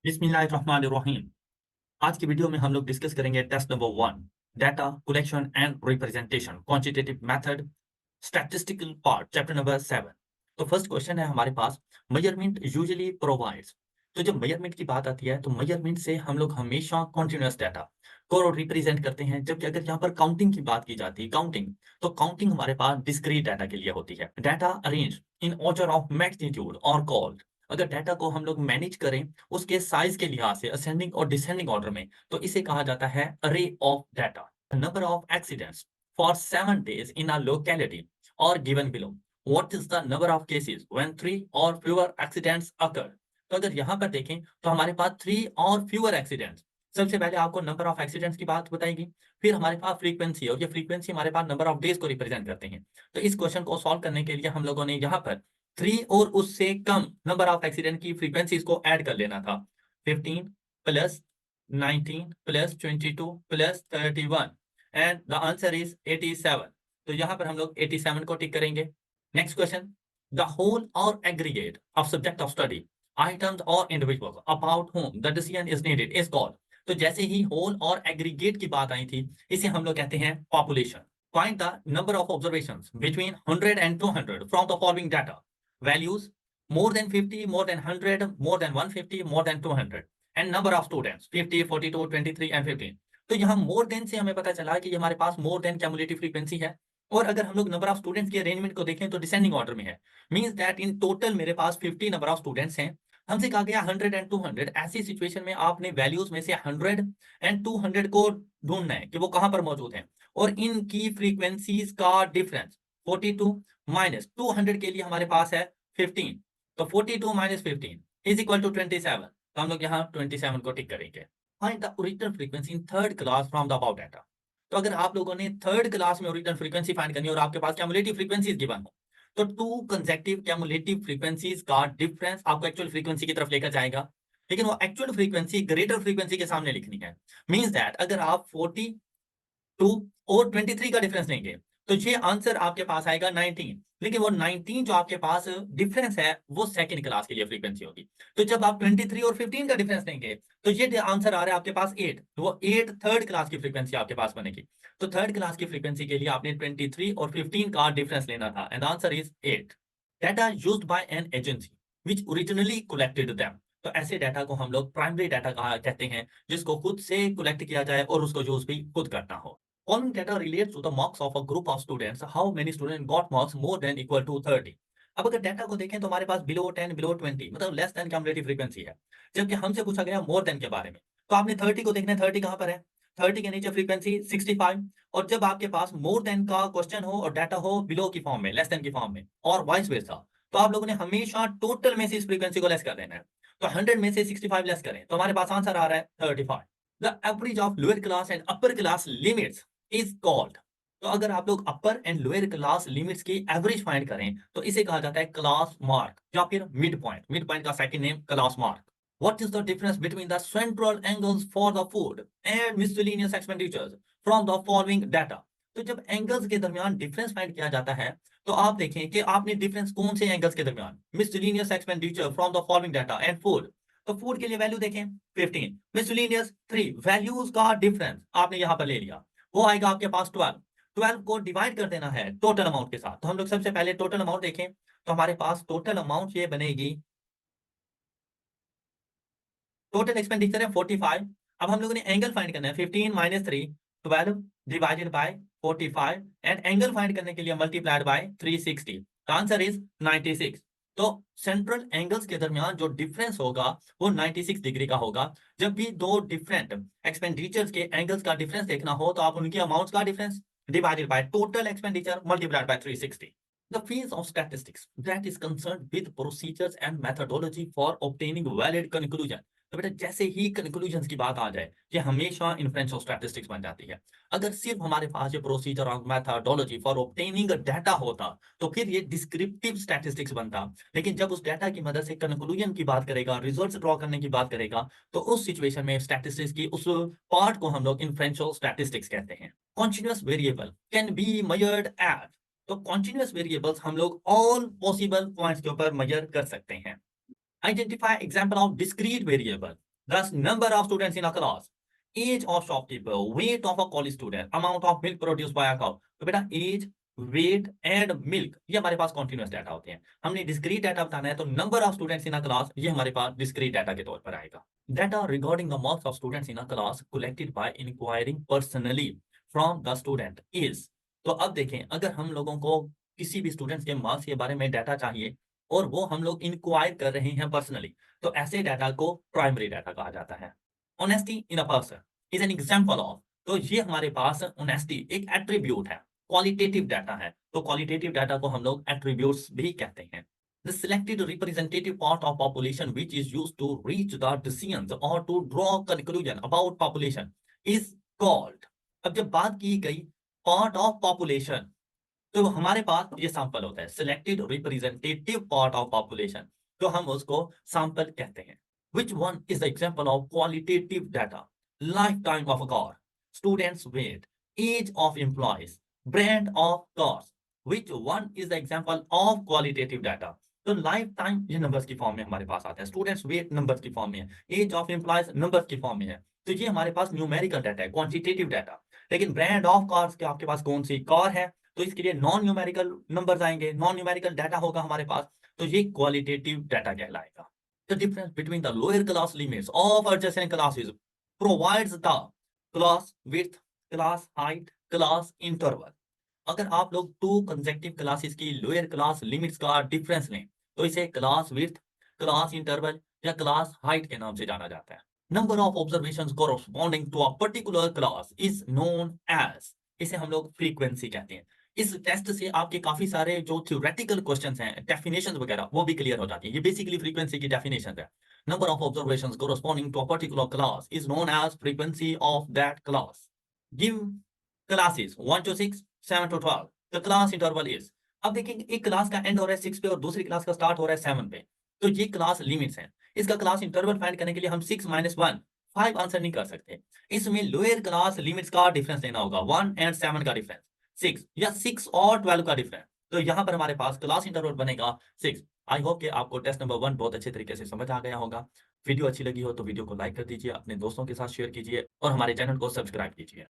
बिस्मिल्लाहिर्रहमानिर्रहीम। आज की वीडियो में हम लोग डिस्कस करेंगे test number 1, data collection and representation, quantitative method, statistical part, chapter number 7। तो फर्स्ट क्वेश्चन है हमारे पास, मेजरमेंट यूजुअली प्रोवाइड्स। तो जब मेजरमेंट की बात आती है तो मेजरमेंट से हम लोग हमेशा कॉन्टिन्यूअस डाटा को रिप्रेजेंट करते हैं, जबकि अगर यहाँ पर काउंटिंग की बात की जाती है, काउंटिंग, तो काउंटिंग हमारे पास डिस्क्रीट डाटा के लिए होती है। Data arrange in order of magnitude और कॉल्ड। अगर डाटा को हम लोग मैनेज करें उसके साइज के लिहाज से असेंडिंग और डिसेंडिंग ऑर्डर में, तो इसे कहा जाता है अरे of data. Number of accidents for 7 days in a locality or given below. What is the number of cases when 3 or fewer accidents occur? तो अगर यहाँ पर देखें तो हमारे पास 3 और fewer accidents, सबसे पहले आपको नंबर ऑफ एक्सीडेंट्स की बात बताएगी, फिर हमारे पास फ्रीक्वेंसी, और ये फ्रीक्वेंसी हमारे पास नंबर ऑफ डेज को रिप्रेजेंट करते हैं। तो इस क्वेश्चन को सॉल्व करने के लिए हम लोगों ने यहाँ पर 3 और उससे कम नंबर ऑफ एक्सीडेंट की फ्रीक्वेंसीज को ऐड कर लेना था। 15 plus 19 plus 22 plus 31 and the answer is 87। तो यहाँ पर हम लोग 87 को टिक करेंगे। नेक्स्ट क्वेश्चन, द होल और aggregate of subject of study items और individuals about whom the decision is needed is called. तो जैसे ही होल और एग्रीगेट की बात आई थी, इसे हम लोग कहते हैं population. Find the number of observations between 100 and 200 from the following data. Values more than 50, more than 100, more than 150, more than 200, and number of students 50, 42, 23 and 15। तो यहाँ मोर देन से हमें पता चला कि ये हमारे पास मोर देन क्यूमुलेटिव फ्रीक्वेंसी है। और अगर हम लोग नंबर ऑफ स्टूडेंट्स के अरेंजमेंट को देखें तो डिसेंडिंग ऑर्डर में है। मींस दैट इन टोटल मेरे पास 50 नंबर ऑफ स्टूडेंट्स हैं। हमसे कहा गया 100 एंड 200। ऐसी सिचुएशन में आपने वैल्यूज में से 100 एंड 200 को ढूंढना है कि वो कहां पर मौजूद हैं, और इनकी फ्रीक्वेंसीज का डिफरेंस 42 माइनस 200 के लिए हमारे पास है 15। तो 42 माइनस 15 इज इक्वल टू 27। तो हम लोग यहाँ 27 को टिक करेंगे। Find the original frequency in third class from the above data. तो अगर आप लोगों ने थर्ड क्लास में ओरिजिनल फ्रीक्वेंसी फाइंड करनी है और आपके पास क्यूमुलेटिव फ्रीक्वेंसीज गिवन हो, तो टू कंसेक्टिव क्यूमुलेटिव फ्रीक्वेंसीज का डिफरेंस आपको एक्चुअल फ्रीक्वेंसी की तरफ लेकर जाएगा, लेकिन वो एक्चुअल फ्रीक्वेंसी ग्रेटर फ्रीक्वेंसी के सामने लिखनी है। मींस दैट अगर आप 42 और 23 का डिफरेंस लेंगे तो ये आंसर आपके पास आएगा 19। लेकिन वो 19 जो आपके पास डिफरेंस है वो सेकंड क्लास के लिए फ्रीक्वेंसी होगी। तो जब आप 23 और 15 का डिफरेंस लेंगे तो ये आंसर आ रहा है आपके पास 8, तो वो 8 थर्ड क्लास की फ्रीक्वेंसी आपके पास बनेगी। तो थर्ड क्लास की फ्रीक्वेंसी के लिए आपने 23 और 15 का डिफरेंस लेना था, and answer is 8। Data used by an agency which originally collected them. तो ऐसे डाटा को हम लोग प्राइमरी डाटा कहा कहते हैं, जिसको खुद से कलेक्ट किया जाए और उसको यूज भी खुद करना हो। Following data relates to the marks of a group of students. How many students got marks more than equal to 30? अब अगर डाटा को देखें तो हमारे पास बिलो 10, बिलो 20, मतलब लेस देन क्यूमुलेटिव फ्रीक्वेंसी है, जबकि हमसे पूछा गया मोर देन के बारे में। तो आपने 30 को देखना है, 30 कहाँ पर है? 30 के नीचे फ्रीक्वेंसी 65। और जब आपके पास मोर देन का क्वेश्चन हो और डाटा हो बिलो की फॉर्म में, लेस देन की फॉर्म में, और वाइस वर्सा, तो आप लोगों ने हमेशा टोटल में से इस फ्रीक्वेंसी को लेस कर देना है। तो 100 में से 65 लेस करें तो हमारे पास आंसर आ रहा है 35। The average of lower class and upper class limits is called. तो अगर आप लोग अपर एंड लोअर क्लास लिमिट्स की एवरेज फाइंड करें तो इसे कहा जाता है क्लास मार्क या फिर मिड पॉइंट। मिड पॉइंट का second name class mark. What is the difference between the central angles for the food and miscellaneous expenditures from the following data. तो जब एंगल्स के दरमियान डिफरेंस फाइंड किया जाता है तो आप देखें कि आपने डिफरेंस कौन से एंगल्स के दरमियान, miscellaneous expenditure from the following data and food. तो फूड के लिए वैल्यू देखें 15, मिसलेनियस 3, वैल्यूज का डिफरेंस आपने यहां पर ले लिया, वो आएगा आपके पास 12। 12 को डिवाइड कर देना है टोटल अमाउंट के साथ। तो हम लोग सबसे पहले टोटल अमाउंट देखें तो हमारे पास टोटल अमाउंट ये बनेगी, टोटल एक्सपेंडिचर है 45। अब हम लोगों ने एंगल फाइंड करना है 15 minus 3, 12 divided by 45, and angle find करने के लिए मल्टीप्लाइड बाय 360। Answer is 96। तो सेंट्रल एंगल्स के दरमियान जो डिफरेंस होगा वो 96 डिग्री का होगा। जब भी दो डिफरेंट एक्सपेंडिचर्स के एंगल्स का डिफरेंस देखना हो तो आप उनके अमाउंट्स का difference divided by total expenditure multiplied by 360। The field of statistics that is concerned with procedures and methodology for obtaining valid conclusion। तो बेटा जैसे ही कंक्लूजन की बात आ जाए ये हमेशा इन्फ्लुएंस ऑफ स्टैटिस्टिक्स बन जाती है। अगर सिर्फ हमारे पास ये प्रोसीजर और मेथोडोलॉजी फॉर ऑब्टेनिंग डाटा होता तो फिर ये डिस्क्रिप्टिव स्टैटिस्टिक्स बनता। लेकिन जब उस डाटा की मदद से कंक्लूजन की बात करेगा, रिजल्ट्स ड्रॉ करने की बात करेगा, तो उस सिचुएशन में स्टैटिस्टिक्स की उस पार्ट को हम लोग इन्फ्लुएंशियल स्टैटिस्टिक्स कहते हैं। Continuous variable can be measured eight. तो कॉन्टिन्यूअस वेरिएबल्स हम लोग ऑल पॉसिबल पॉइंट्स के ऊपर मेजर कर सकते हैं। Identify example of discrete variable. Thus, number of students in a class, age of shopkeeper, weight of a college student, amount of milk produced by a cow. तो बेटा as, wait and milk ये हमारे पास continuous data होते हैं। हमने discrete data बताना है तो number of students in a class ये हमारे पास डिस्क्रीट डाटा के तौर पर आएगा। Data regarding the marks of students in a class collected by enquiring personally from the student is. तो अब देखें, अगर हम लोगों को किसी भी स्टूडेंट्स के मार्क्स के बारे में डाटा चाहिए और वो हम लोग इंक्वायर कर रहे हैं पर्सनली, तो ऐसे डाटा को प्राइमरी डाटा कहा जाता है। Honesty in a person is an example of. तो ये हमारे पास ऑनेस्टी एक एट्रीब्यूट है, क्वालिटेटिव डाटा है। तो क्वालिटेटिव डाटा को हम लोग एट्रीब्यूट्स भी कहते हैं। The selected representative part of population which is used to reach the decisions और to draw conclusion about population is called. अब जब बात की गई पार्ट ऑफ पॉपुलेशन, तो हमारे पास ये सैंपल होता है, selected representative part of population, तो हम उसको सैंपल कहते हैं। Which one is the example of qualitative data? Lifetime of a car, students' weight, age of employees, brand of cars. Which one is the example of qualitative data? तो life time ये numbers की form में हमारे पास आता है, students wait numbers की form में है, एज ऑफ एम्प्लॉयज नंबर्स की फॉर्म में है। तो ये हमारे पास न्यूमेरिकल डाटा है, क्वांटिटेटिव डाटा। लेकिन ब्रांड ऑफ कार्स के आपके पास कौन सी कार है, तो इसके लिए नॉन न्यूमेरिकल नंबर्स आएंगे, नॉन न्यूमेरिकल डाटा होगा हमारे पास, तो ये क्वालिटेटिव डाटा कहलाएगा। The difference between the lower class limits of adjacent classes provides the class width, class height, class interval. अगर आप लोग टू कंसेक्टिव क्लासेस की लोअर क्लास लिमिट्स का डिफरेंस लें तो इसे क्लास विड्थ, क्लास इंटरवल या क्लास हाइट के नाम से जाना जाता है। Number of observations corresponding to a particular class is known as, इसे हम लोग फ्रीक्वेंसी कहते हैं। इस टेस्ट से आपके काफी सारे जो थ्योरेटिकल क्वेश्चंस हैं, डेफिनेशंस वगैरह वो भी क्लियर हो जाती है। ये बेसिकली फ्रीक्वेंसी की डेफिनेशन है। Number of observations corresponding to a particular class is known as frequency of that class. Give classes 1 to 6, 7 to 12, the class interval is. अब देखेंगे एक क्लास का एंड हो रहा है 6 पे और दूसरी क्लास का स्टार्ट हो रहा है 7 पे, तो ये क्लास लिमिट्स हैं। इसका क्लास इंटरवल फाइंड करने के लिए हम 6 - 1 5 आंसर नहीं कर सकते। इसमें लोअर क्लास लिमिट्स का डिफरेंस लेना होगा, 1 एंड 7 का डिफरेंस, 6 या 6 और 12 का डिफरेंस। तो यहाँ पर हमारे पास क्लास इंटरवल बनेगा 6। आई होप कि आपको टेस्ट नंबर 1 बहुत अच्छे तरीके से समझ आ गया होगा। वीडियो अच्छी लगी हो तो वीडियो को लाइक कर दीजिए, अपने दोस्तों के साथ शेयर कीजिए और हमारे चैनल को सब्सक्राइब कीजिए।